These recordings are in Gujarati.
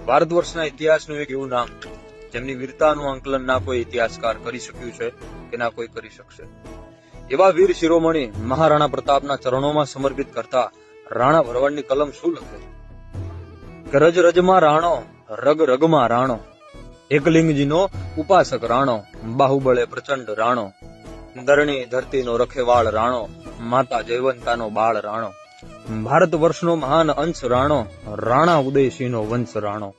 ભારત વર્ષના ઇતિહાસનું એક એવું નામ જેમની વીરતાનું આંકલન ના કોઈ ઇતિહાસકાર કરી શક્યું છે કે ના કોઈ કરી શકશે. એવા વીર શિરોમણી મહારાણા પ્રતાપના ચરણોમાં સમર્પિત કરતા રાણા ભરવાડની કલમ શું લખે? રજ રજમાં રાણો, રગ રગમાં રાણો, એકલિંગજીનો ઉપાસક રાણો, બાહુબળે પ્રચંડ રાણો, ધરણી ધરતીનો રખેવાળ રાણો, માતા જયવંતાનો બાળ રાણો, ભારત વર્ષનો મહાન અંશ રાણો, રાણા ઉદયસિંહનો વંશ રાણો,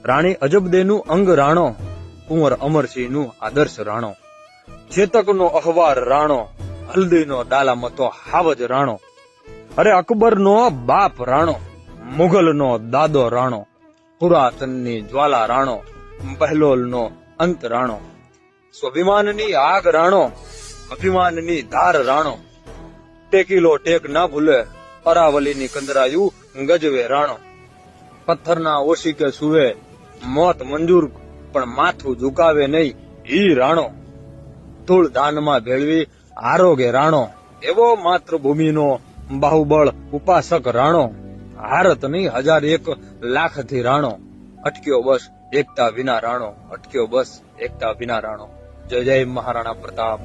રાણી અજબદેનું અંગ રાણો, કુંવર અમરસિંહનું આદર્શ રાણો, ચેતકનો અહવાર રાણો, હલ્દીનો ડાલામતો હાવજ રાણો, અરે અકબરનો બાપ રાણો, મુઘલનો દાદો રાણો, પુરાતનની જ્વાલા રાણો, બહેલોલનો અંત રાણો, સ્વાભિમાનની આગ રાણો, અભિમાનની ધાર રાણો, ટેકીલો ટેક ના ભૂલે, અરાવલીની કંદરાયું ગજવે રાણો, પથ્થરના ઓશિકે સુવે, મોત મંજૂર પણ માથું ઝુકાવે નહીં ઈ રાણો, ધૂળ દાનમાં ભેળવી આરોગે રાણો, એવો માતૃભૂમિનો બાહુબળ ઉપાસક રાણો, હારત નહીં 1001 લાખથી રાણો, અટક્યો બસ એકતા વિના રાણો, અટક્યો બસ એકતા વિના રાણો. જય જય મહારાણા પ્રતાપ.